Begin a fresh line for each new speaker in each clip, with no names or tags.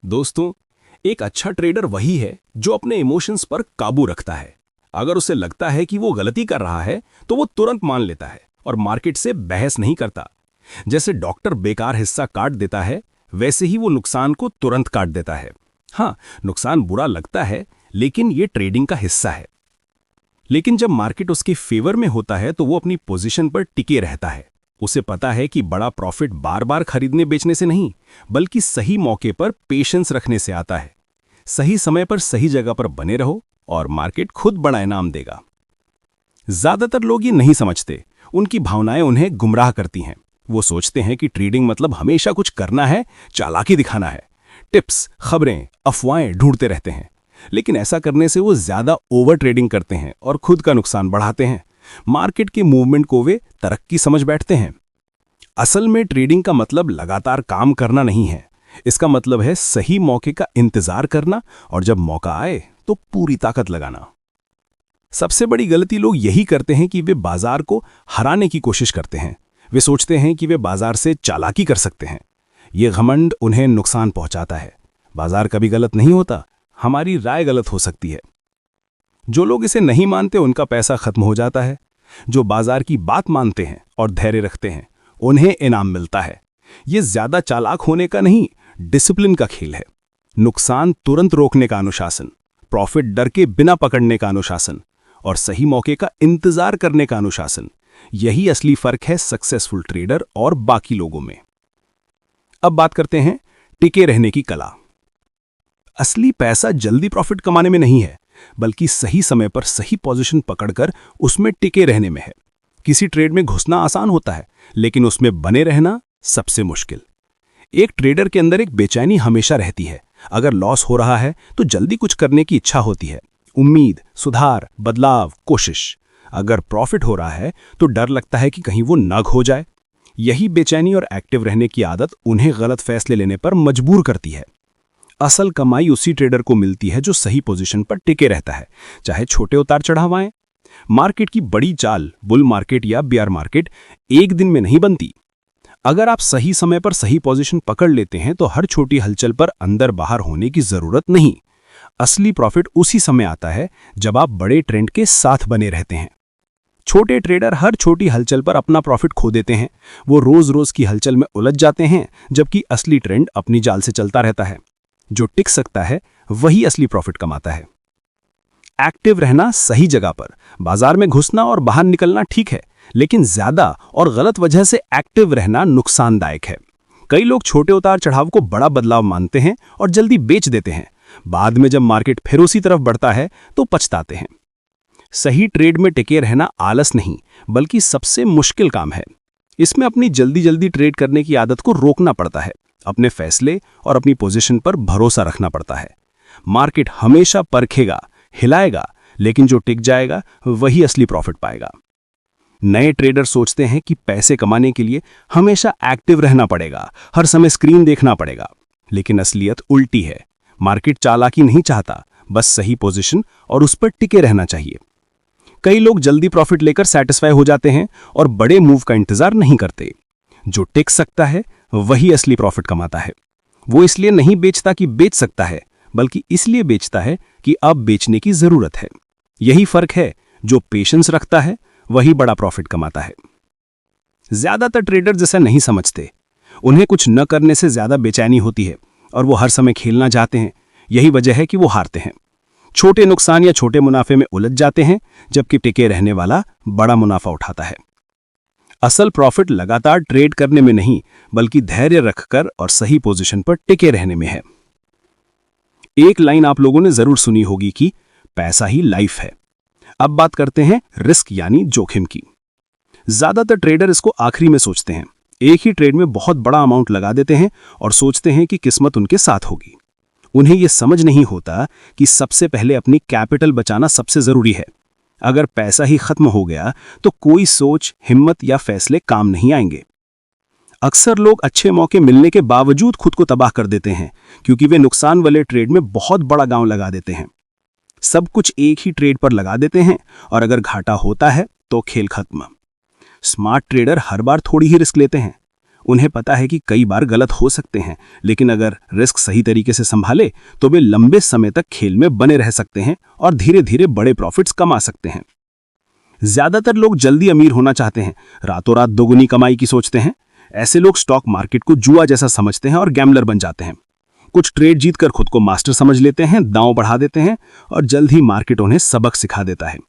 दोस्तों, एक अच्छा ट्रेडर वही है जो अपने इमोशंस पर काबू रखता है। अगर उसे लगता है कि वो गलती कर रहा है तो वो तुरंत मान लेता है और मार्केट से बहस नहीं करता। जैसे डॉक्टर बेकार हिस्सा काट देता है, वैसे ही वो नुकसान को तुरंत काट देता है। हाँ, नुकसान बुरा लगता है, लेकिन ये ट्रेडिंग का हिस्सा है। लेकिन जब मार्केट उसके फेवर में होता है तो वो अपनी पोजीशन पर टिके रहता है। उसे पता है कि बड़ा प्रॉफिट बार बार खरीदने बेचने से नहीं, बल्कि सही मौके पर पेशेंस रखने से आता है। सही समय पर सही जगह पर बने रहो और मार्केट खुद बड़ा इनाम देगा। ज्यादातर लोग ये नहीं समझते, उनकी भावनाएं उन्हें गुमराह करती हैं। वो सोचते हैं कि ट्रेडिंग मतलब हमेशा कुछ करना है, चालाकी दिखाना है, टिप्स, खबरें, अफवाहें ढूंढते रहते हैं। लेकिन ऐसा करने से वो ज्यादा ओवर ट्रेडिंग करते हैं और खुद का नुकसान बढ़ाते हैं। मार्केट के मूवमेंट को वे तरक्की समझ बैठते हैं। असल में ट्रेडिंग का मतलब लगातार काम करना नहीं है। इसका मतलब है सही मौके का इंतजार करना और जब मौका आए तो पूरी ताकत लगाना। सबसे बड़ी गलती लोग यही करते हैं कि वे बाजार को हराने की कोशिश करते हैं। वे सोचते हैं कि वे बाजार से चालाकी कर सकते हैं। ये घमंड उन्हें नुकसान पहुंचाता है। बाजार कभी गलत नहीं होता, हमारी राय गलत हो सकती है। जो लोग इसे नहीं मानते उनका पैसा खत्म हो जाता है। जो बाजार की बात मानते हैं और धैर्य रखते हैं, उन्हें इनाम मिलता है। ये ज्यादा चालाक होने का नहीं, डिसिप्लिन का खेल है। नुकसान तुरंत रोकने का अनुशासन, प्रॉफिट डर के बिना पकड़ने का अनुशासन और सही मौके का इंतजार करने का अनुशासन, यही असली फर्क है सक्सेसफुल ट्रेडर और बाकी लोगों में। अब बात करते हैं टिके रहने की कला। असली पैसा जल्दी प्रॉफिट कमाने में नहीं है, बल्कि सही समय पर सही पोजीशन पकड़कर उसमें टिके रहने में है। किसी ट्रेड में घुसना आसान होता है, लेकिन उसमें बने रहना सबसे मुश्किल। एक ट्रेडर के अंदर एक बेचैनी हमेशा रहती है। अगर लॉस हो रहा है तो जल्दी कुछ करने की इच्छा होती है, उम्मीद, सुधार, बदलाव, कोशिश। अगर प्रॉफिट हो रहा है तो डर लगता है कि कहीं वो न खो जाए। यही बेचैनी और एक्टिव रहने की आदत उन्हें गलत फैसले लेने पर मजबूर करती है। असल कमाई उसी ट्रेडर को मिलती है जो सही पोजीशन पर टिके रहता है, चाहे छोटे उतार चढ़ाव आएं। मार्केट की बड़ी चाल, बुल मार्केट या बियर मार्केट, एक दिन में नहीं बनती। अगर आप सही समय पर सही पोजीशन पकड़ लेते हैं तो हर छोटी हलचल पर अंदर बाहर होने की जरूरत नहीं। असली प्रॉफिट उसी समय आता है जब आप बड़े ट्रेंड के साथ बने रहते हैं। छोटे ट्रेडर हर छोटी हलचल पर अपना प्रॉफिट खो देते हैं। वो रोज रोज की हलचल में उलझ जाते हैं, जबकि असली ट्रेंड अपनी जाल से चलता रहता है। जो टिक सकता है वही असली प्रॉफिट कमाता है। एक्टिव रहना सही जगह पर, बाजार में घुसना और बाहर निकलना ठीक है, लेकिन ज्यादा और गलत वजह से एक्टिव रहना नुकसानदायक है। कई लोग छोटे उतार चढ़ाव को बड़ा बदलाव मानते हैं और जल्दी बेच देते हैं। बाद में जब मार्केट फिर उसी तरफ बढ़ता है तो पछताते हैं। सही ट्रेड में टिके रहना आलस नहीं, बल्कि सबसे मुश्किल काम है। इसमें अपनी जल्दी जल्दी ट्रेड करने की आदत को रोकना पड़ता है। अपने फैसले और अपनी पोजीशन पर भरोसा रखना पड़ता है। मार्केट हमेशा परखेगा, हिलाएगा, लेकिन जो टिक जाएगा वही असली प्रॉफिट पाएगा। नए ट्रेडर सोचते हैं कि पैसे कमाने के लिए हमेशा एक्टिव रहना पड़ेगा, हर समय स्क्रीन देखना पड़ेगा। लेकिन असलियत उल्टी है। मार्केट चालाकी नहीं चाहता, बस सही पोजीशन और उस पर टिके रहना चाहिए। कई लोग जल्दी प्रॉफिट लेकर सेटिस्फाई हो जाते हैं और बड़े मूव का इंतजार नहीं करते। जो टिक सकता है वही असली प्रॉफिट कमाता है। वो इसलिए नहीं बेचता कि बेच सकता है, बल्कि इसलिए बेचता है कि अब बेचने की जरूरत है। यही फर्क है। जो पेशेंस रखता है वही बड़ा प्रॉफिट कमाता है। ज्यादातर ट्रेडर जैसा नहीं समझते। उन्हें कुछ न करने से ज्यादा बेचैनी होती है और वो हर समय खेलना चाहते हैं। यही वजह है कि वो हारते हैं। छोटे नुकसान या छोटे मुनाफे में उलझ जाते हैं, जबकि टिके रहने वाला बड़ा मुनाफा उठाता है। असल प्रॉफिट लगातार ट्रेड करने में नहीं, बल्कि धैर्य रखकर और सही पोजीशन पर टिके रहने में है। एक लाइन आप लोगों ने जरूर सुनी होगी कि पैसा ही लाइफ है। अब बात करते हैं रिस्क यानी जोखिम की। ज्यादातर ट्रेडर इसको आखिरी में सोचते हैं। एक ही ट्रेड में बहुत बड़ा अमाउंट लगा देते हैं और सोचते हैं कि किस्मत उनके साथ होगी। उन्हें यह समझ नहीं होता कि सबसे पहले अपनी कैपिटल बचाना सबसे जरूरी है। अगर पैसा ही खत्म हो गया तो कोई सोच, हिम्मत या फैसले काम नहीं आएंगे। अक्सर लोग अच्छे मौके मिलने के बावजूद खुद को तबाह कर देते हैं, क्योंकि वे नुकसान वाले ट्रेड में बहुत बड़ा गांव लगा देते हैं। सब कुछ एक ही ट्रेड पर लगा देते हैं और अगर घाटा होता है तो खेल खत्म। स्मार्ट ट्रेडर हर बार थोड़ी ही रिस्क लेते हैं। उन्हें पता है कि कई बार गलत हो सकते हैं, लेकिन अगर रिस्क सही तरीके से संभाले तो वे लंबे समय तक खेल में बने रह सकते हैं और धीरे धीरे बड़े प्रॉफिट्स कमा सकते हैं। ज्यादातर लोग जल्दी अमीर होना चाहते हैं, रातों रात दोगुनी कमाई की सोचते हैं। ऐसे लोग स्टॉक मार्केट को जुआ जैसा समझते हैं और गैम्बलर बन जाते हैं। कुछ ट्रेड जीतकर खुद को मास्टर समझ लेते हैं, दांव बढ़ा देते हैं और जल्द ही मार्केट उन्हें सबक सिखा देता है।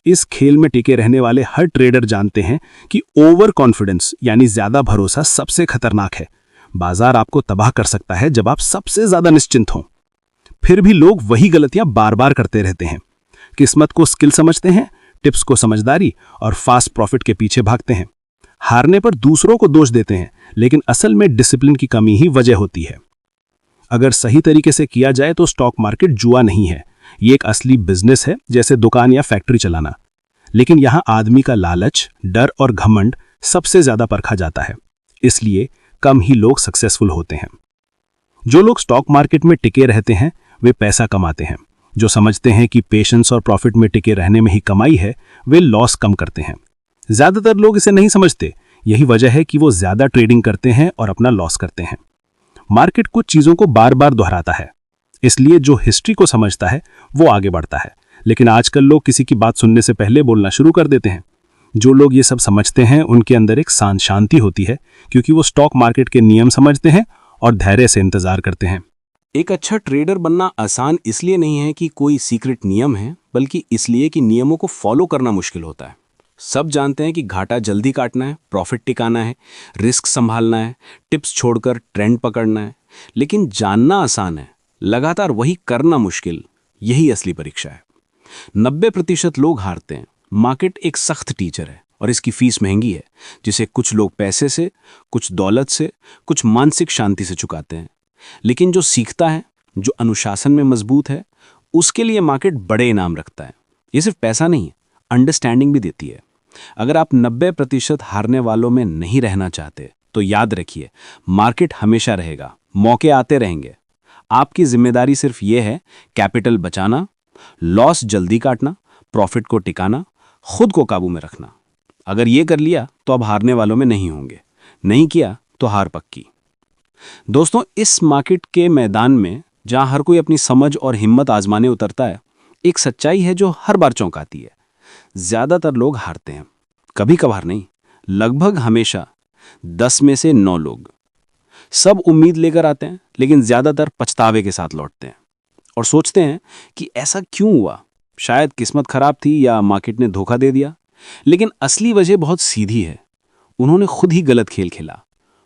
इस खेल में टिके रहने वाले हर ट्रेडर जानते हैं कि ओवर कॉन्फिडेंस यानी ज्यादा भरोसा सबसे खतरनाक है। बाजार आपको तबाह कर सकता है जब आप सबसे ज्यादा निश्चिंत हों। फिर भी लोग वही गलतियां बार बार करते रहते हैं। किस्मत को स्किल समझते हैं, टिप्स को समझदारी और फास्ट प्रॉफिट के पीछे भागते हैं। हारने पर दूसरों को दोष देते हैं, लेकिन असल में डिसिप्लिन की कमी ही वजह होती है। अगर सही तरीके से किया जाए तो स्टॉक मार्केट जुआ नहीं है, ये एक असली बिजनेस है, जैसे दुकान या फैक्ट्री चलाना। लेकिन यहां आदमी का लालच, डर और घमंड सबसे ज्यादा परखा जाता है, इसलिए कम ही लोग सक्सेसफुल होते हैं। जो लोग स्टॉक मार्केट में टिके रहते हैं वे पैसा कमाते हैं। जो समझते हैं कि पेशेंस और प्रॉफिट में टिके रहने में ही कमाई है, वे लॉस कम करते हैं। ज्यादातर लोग इसे नहीं समझते, यही वजह है कि वो ज्यादा ट्रेडिंग करते हैं और अपना लॉस करते हैं। मार्केट कुछ चीजों को बार बार दोहराता है, इसलिए जो हिस्ट्री को समझता है वो आगे बढ़ता है। लेकिन आजकल लोग किसी की बात सुनने से पहले बोलना शुरू कर देते हैं। जो लोग ये सब समझते हैं उनके अंदर एक शांति होती है, क्योंकि वो स्टॉक मार्केट के नियम समझते हैं और धैर्य से इंतजार करते हैं।
एक अच्छा ट्रेडर बनना आसान इसलिए नहीं है कि कोई सीक्रेट नियम है, बल्कि इसलिए कि नियमों को फॉलो करना मुश्किल होता है। सब जानते हैं कि घाटा जल्दी काटना है, प्रॉफिट टिकाना है, रिस्क संभालना है, टिप्स छोड़कर ट्रेंड पकड़ना है। लेकिन जानना आसान है, लगातार वही करना मुश्किल। यही असली परीक्षा है। 90% लोग हारते हैं। मार्केट एक सख्त टीचर है और इसकी फीस महंगी है, जिसे कुछ लोग पैसे से, कुछ दौलत से, कुछ मानसिक शांति से चुकाते हैं। लेकिन जो सीखता है, जो अनुशासन में मजबूत है, उसके लिए मार्केट बड़े इनाम रखता है। ये सिर्फ पैसा नहीं, अंडरस्टैंडिंग भी देती है। अगर आप 90% हारने वालों में नहीं रहना चाहते तो याद रखिए, मार्केट हमेशा रहेगा, मौके आते रहेंगे। आपकी जिम्मेदारी सिर्फ ये है, कैपिटल बचाना, लॉस जल्दी काटना, प्रॉफिट को टिकाना, खुद को काबू में रखना। अगर ये कर लिया तो अब हारने वालों में नहीं होंगे, नहीं किया तो हार पक्की। दोस्तों, इस मार्केट के मैदान में जहां हर कोई अपनी समझ और हिम्मत आजमाने उतरता है, एक सच्चाई है जो हर बार चौंकाती है। ज्यादातर लोग हारते हैं, कभी कभार नहीं, लगभग हमेशा। 10 में से 9 लोग। सब उम्मीद लेकर आते हैं, लेकिन ज्यादातर पछतावे के साथ लौटते हैं और सोचते हैं कि ऐसा क्यों हुआ, शायद किस्मत खराब थी या मार्केट ने धोखा दे दिया। लेकिन असली वजह बहुत सीधी है, उन्होंने खुद ही गलत खेल खेला,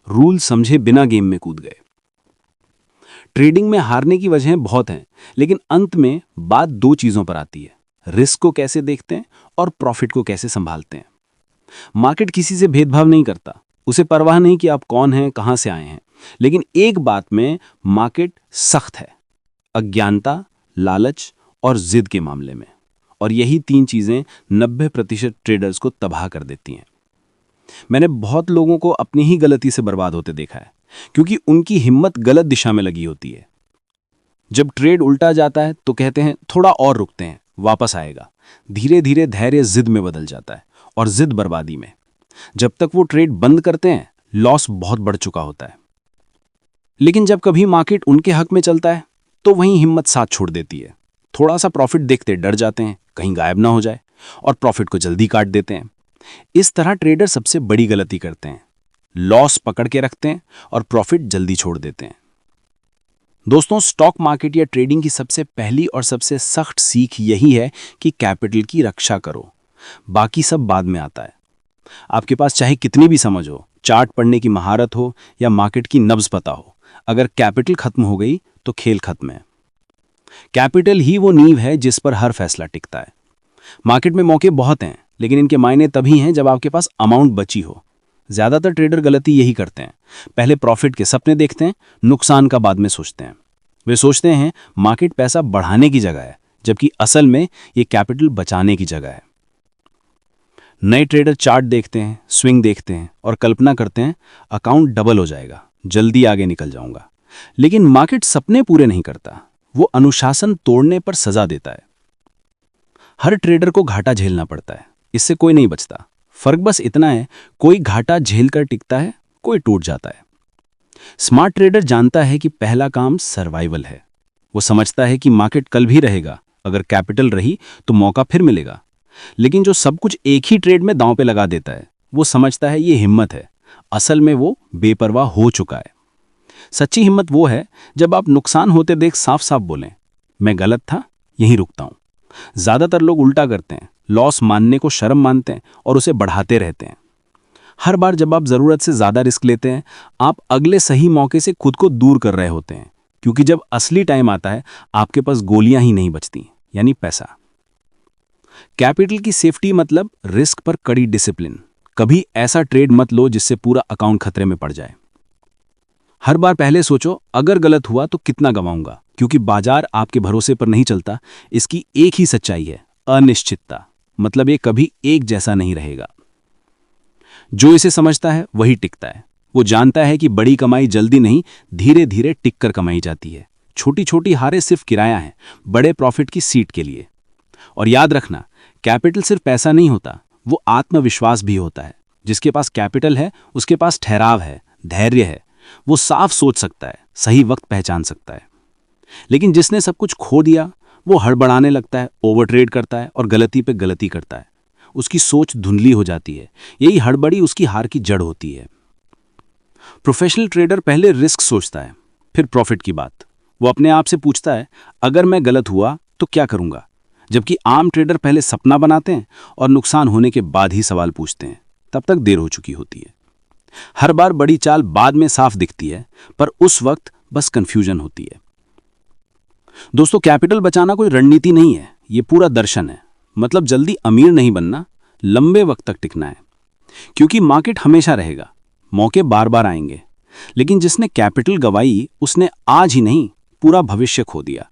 रूल समझे बिना गेम में कूद गए। ट्रेडिंग में हारने की वजहें बहुत हैं, लेकिन अंत में बात 2 चीजों पर आती है, रिस्क को कैसे देखते हैं और प्रॉफिट को कैसे संभालते हैं। मार्केट किसी से भेदभाव नहीं करता, उसे परवाह नहीं कि आप कौन हैं, कहां से आए हैं। लेकिन एक बात में मार्केट सख्त है, अज्ञानता, लालच और जिद के मामले में। और यही 3 चीजें 90% ट्रेडर्स को तबाह कर देती हैं। मैंने बहुत लोगों को अपनी ही गलती से बर्बाद होते देखा है, क्योंकि उनकी हिम्मत गलत दिशा में लगी होती है। जब ट्रेड उल्टा जाता है तो कहते हैं थोड़ा और रुकते हैं, वापस आएगा। धीरे धीरे धैर्य जिद में बदल जाता है और जिद बर्बादी में। जब तक वो ट्रेड बंद करते हैं, लॉस बहुत बढ़ चुका होता है। लेकिन जब कभी मार्केट उनके हक में चलता है तो वहीं हिम्मत साथ छोड़ देती है। थोड़ा सा प्रॉफिट देखते डर जाते हैं, कहीं गायब ना हो जाए, और प्रॉफिट को जल्दी काट देते हैं। इस तरह ट्रेडर सबसे बड़ी गलती करते हैं, लॉस पकड़ के रखते हैं और प्रॉफिट जल्दी छोड़ देते हैं। दोस्तों, स्टॉक मार्केट या ट्रेडिंग की सबसे पहली और सबसे सख्त सीख यही है कि कैपिटल की रक्षा करो, बाकी सब बाद में आता है। आपके पास चाहे कितनी भी समझ हो, चार्ट पढ़ने की महारत हो या मार्केट की नब्ज पता हो, अगर कैपिटल खत्म हो गई तो खेल खत्म है। कैपिटल ही वो नींव है जिस पर हर फैसला टिकता है। मार्केट में मौके बहुत हैं, लेकिन इनके मायने तभी हैं जब आपके पास अमाउंट बची हो। ज्यादातर ट्रेडर गलती यही करते हैं, पहले प्रॉफिट के सपने देखते हैं, नुकसान का बाद में सोचते हैं। वे सोचते हैं मार्केट पैसा बढ़ाने की जगह है, जबकि असल में ये कैपिटल बचाने की जगह है। नए ट्रेडर चार्ट देखते हैं, स्विंग देखते हैं और कल्पना करते हैं अकाउंट डबल हो जाएगा, जल्दी आगे निकल जाऊंगा। लेकिन मार्केट सपने पूरे नहीं करता, वो अनुशासन तोड़ने पर सजा देता है। हर ट्रेडर को घाटा झेलना पड़ता है, इससे कोई नहीं बचता। फर्क बस इतना है, कोई घाटा झेल कर टिकता है कोई टूट जाता है। स्मार्ट ट्रेडर जानता है कि पहला काम सर्वाइवल है। वो समझता है कि मार्केट कल भी रहेगा, अगर कैपिटल रही तो मौका फिर मिलेगा। लेकिन जो सब कुछ एक ही ट्रेड में दांव पे लगा देता है, वो समझता है ये हिम्मत है। असल में वो बेपरवाह हो चुका है। सच्ची हिम्मत वो है जब आप नुकसान होते देख साफ साफ बोलें, मैं गलत था, यहीं रुकता हूं। ज्यादातर लोग उल्टा करते हैं, लॉस मानने को शर्म मानते हैं और उसे बढ़ाते रहते हैं। हर बार जब आप जरूरत से ज्यादा रिस्क लेते हैं, आप अगले सही मौके से खुद को दूर कर रहे होते हैं, क्योंकि जब असली टाइम आता है आपके पास गोलियां ही नहीं बचती, यानी पैसा। कैपिटल की सेफ्टी मतलब रिस्क पर कड़ी डिसिप्लिन। कभी ऐसा ट्रेड मत लो जिससे पूरा अकाउंट खतरे में पड़ जाए। हर बार पहले सोचो, अगर गलत हुआ तो कितना गंवाऊंगा, क्योंकि बाजार आपके भरोसे पर नहीं चलता। इसकी एक ही सच्चाई है, अनिश्चितता। मतलब ये कभी एक जैसा नहीं रहेगा। जो इसे समझता है वही टिकता है। वो जानता है कि बड़ी कमाई जल्दी नहीं, धीरे धीरे टिक कर कमाई जाती है। छोटी छोटी हारें सिर्फ किराया है, बड़े प्रॉफिट की सीट के लिए। और याद रखना, कैपिटल सिर्फ पैसा नहीं होता, वो आत्मविश्वास भी होता है। जिसके पास कैपिटल है उसके पास ठहराव है, धैर्य है। वो साफ सोच सकता है, सही वक्त पहचान सकता है। लेकिन जिसने सब कुछ खो दिया, वो हड़बड़ाने लगता है, ओवर ट्रेड करता है और गलती पे गलती करता है। उसकी सोच धुंधली हो जाती है। यही हड़बड़ी उसकी हार की जड़ होती है। प्रोफेशनल ट्रेडर पहले रिस्क सोचता है, फिर प्रॉफिट की बात। वो अपने आप से पूछता है, अगर मैं गलत हुआ तो क्या करूंगा। जबकि आम ट्रेडर पहले सपना बनाते हैं और नुकसान होने के बाद ही सवाल पूछते हैं। तब तक देर हो चुकी होती है। हर बार बड़ी चाल बाद में साफ दिखती है, पर उस वक्त बस कंफ्यूजन होती है। दोस्तों, कैपिटल बचाना कोई रणनीति नहीं है, ये पूरा दर्शन है। मतलब जल्दी अमीर नहीं बनना, लंबे वक्त तक टिकना है। क्योंकि मार्केट हमेशा रहेगा, मौके बार बार आएंगे। लेकिन जिसने कैपिटल गवाई, उसने आज ही नहीं पूरा भविष्य खो दिया।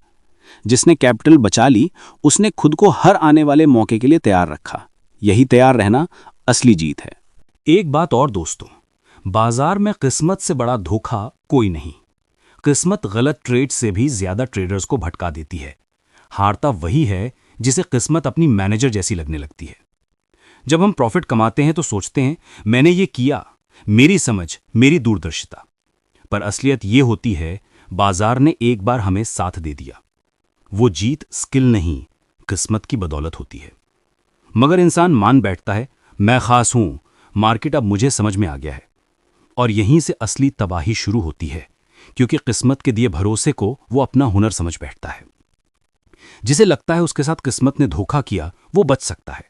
जिसने कैपिटल बचा ली, उसने खुद को हर आने वाले मौके के लिए तैयार रखा। यही तैयार रहना असली जीत है।
एक बात और दोस्तों, बाजार में किस्मत से बड़ा धोखा कोई नहीं। किस्मत गलत ट्रेड से भी ज्यादा ट्रेडर्स को भटका देती है। हारता वही है जिसे किस्मत अपनी मैनेजर जैसी लगने लगती है। जब हम प्रॉफिट कमाते हैं तो सोचते हैं मैंने ये किया, मेरी समझ, मेरी दूरदर्शिता। पर असलियत ये होती है, बाजार ने एक बार हमें साथ दे दिया। वो जीत स्किल नहीं, किस्मत की बदौलत होती है। मगर इंसान मान बैठता है, मैं खास हूं, मार्केट अब मुझे समझ में आ गया है। और यहीं से असली तबाही शुरू होती है, क्योंकि किस्मत के दिए भरोसे को वो अपना हुनर समझ बैठता है। जिसे लगता है उसके साथ किस्मत ने धोखा किया, वो बच सकता है,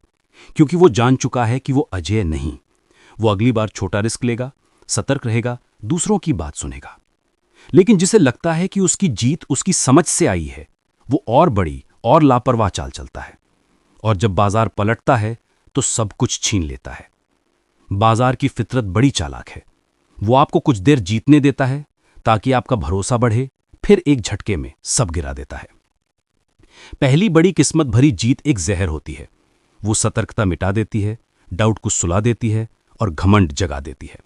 क्योंकि वो जान चुका है कि वो अजेय नहीं। वो अगली बार छोटा रिस्क लेगा, सतर्क रहेगा, दूसरों की बात सुनेगा। लेकिन जिसे लगता है कि उसकी जीत उसकी समझ से आई है, वो और बड़ी और लापरवाह चाल चलता है। और जब बाजार पलटता है तो सब कुछ छीन लेता है। बाजार की फितरत बड़ी चालाक है। वो आपको कुछ देर जीतने देता है ताकि आपका भरोसा बढ़े, फिर एक झटके में सब गिरा देता है। पहली बड़ी किस्मत भरी जीत एक जहर होती है। वो सतर्कता मिटा देती है, डाउट को सुला देती है और घमंड जगा देती है।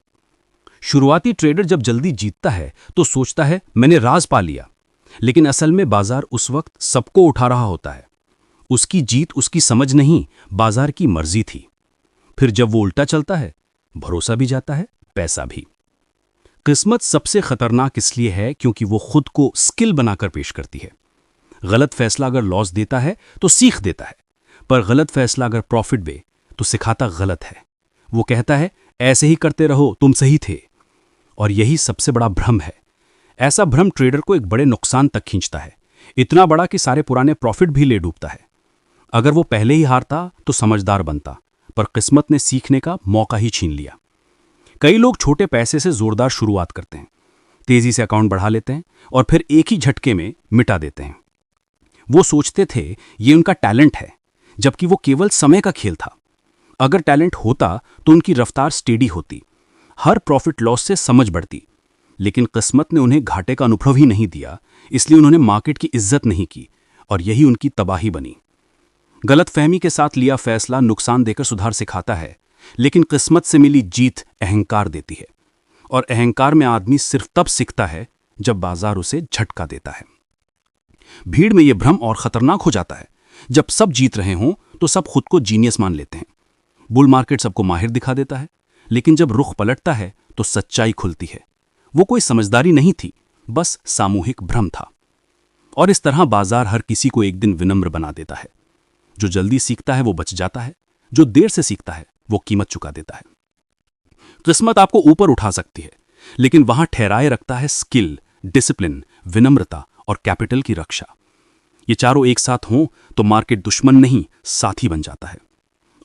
शुरुआती ट्रेडर जब जल्दी जीतता है तो सोचता है मैंने राज पा लिया, लेकिन असल में बाजार उस वक्त सबको उठा रहा होता है। उसकी जीत उसकी समझ नहीं, बाजार की मर्जी थी। फिर जब वो उल्टा चलता है, भरोसा भी जाता है, पैसा भी। किस्मत सबसे खतरनाक इसलिए है क्योंकि वो खुद को स्किल बनाकर पेश करती है। गलत फैसला अगर लॉस देता है तो सीख देता है, पर गलत फैसला अगर प्रॉफिट दे तो सिखाता गलत है। वो कहता है ऐसे ही करते रहो, तुम सही थे। और यही सबसे बड़ा भ्रम है। ऐसा भ्रम ट्रेडर को एक बड़े नुकसान तक खींचता है, इतना बड़ा कि सारे पुराने प्रॉफिट भी ले डूबता है। अगर वो पहले ही हारता तो समझदार बनता, पर किस्मत ने सीखने का मौका ही छीन लिया। कई लोग छोटे पैसे से जोरदार शुरुआत करते हैं, तेजी से अकाउंट बढ़ा लेते हैं और फिर एक ही झटके में मिटा देते हैं। वो सोचते थे ये उनका टैलेंट है, जबकि वो केवल समय का खेल था। अगर टैलेंट होता तो उनकी रफ्तार स्टेडी होती, हर प्रॉफिट लॉस से समझ बढ़ती। लेकिन किस्मत ने उन्हें घाटे का अनुभव ही नहीं दिया, इसलिए उन्होंने मार्केट की इज्जत नहीं की और यही उनकी तबाही बनी। गलतफहमी के साथ लिया फैसला नुकसान देकर सुधार सिखाता है, लेकिन किस्मत से मिली जीत अहंकार देती है। और अहंकार में आदमी सिर्फ तब सीखता है जब बाजार उसे झटका देता है। भीड़ में यह भ्रम और खतरनाक हो जाता है। जब सब जीत रहे हों तो सब खुद को जीनियस मान लेते हैं। बुल मार्केट सबको माहिर दिखा देता है,
लेकिन जब रुख पलटता है तो सच्चाई खुलती है। वो कोई समझदारी नहीं थी, बस सामूहिक भ्रम था। और इस तरह बाजार हर किसी को एक दिन विनम्र बना देता है। जो जल्दी सीखता है वो बच जाता है, जो देर से सीखता है वो कीमत चुका देता है। किस्मत आपको ऊपर उठा सकती है, लेकिन वहां ठहराए रखता है स्किल, डिसिप्लिन, विनम्रता और कैपिटल की रक्षा। ये चारों एक साथ हों तो मार्केट दुश्मन नहीं, साथी बन जाता है।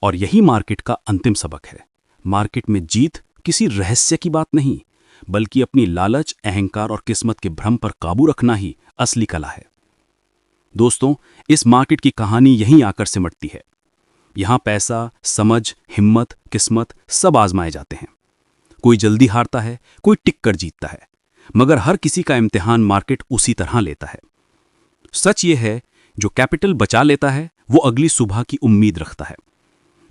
और यही मार्केट का अंतिम सबक है। मार्केट में जीत किसी रहस्य की बात नहीं, बल्कि अपनी लालच, अहंकार और किस्मत के भ्रम पर काबू रखना ही असली कला है। दोस्तों, इस मार्केट की कहानी यहीं आकर सिमटती है। यहां पैसा, समझ, हिम्मत, किस्मत सब आजमाए जाते हैं। कोई जल्दी हारता है, कोई टिक कर जीतता है, मगर हर किसी का इम्तिहान मार्केट उसी तरह लेता है। सच ये है, जो कैपिटल बचा लेता है वो अगली सुबह की उम्मीद रखता है।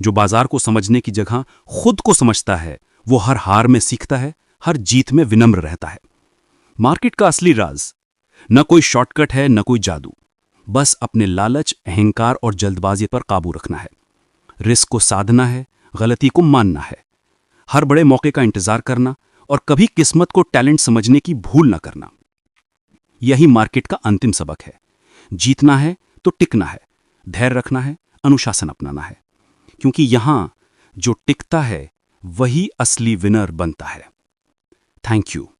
जो बाजार को समझने की जगह खुद को समझता है, वो हर हार में सीखता है, हर जीत में विनम्र रहता है। मार्केट का असली राज न कोई शॉर्टकट है, न कोई जादू, बस अपने लालच, अहंकार और जल्दबाजी पर काबू रखना है। रिस्क को साधना है, गलती को मानना है, हर बड़े मौके का इंतजार करना और कभी किस्मत को टैलेंट समझने की भूल न करना। यही मार्केट का अंतिम सबक है। जीतना है तो टिकना है, धैर्य रखना है, अनुशासन अपनाना है, क्योंकि यहां जो टिकता है वही असली विनर बनता है। Thank you.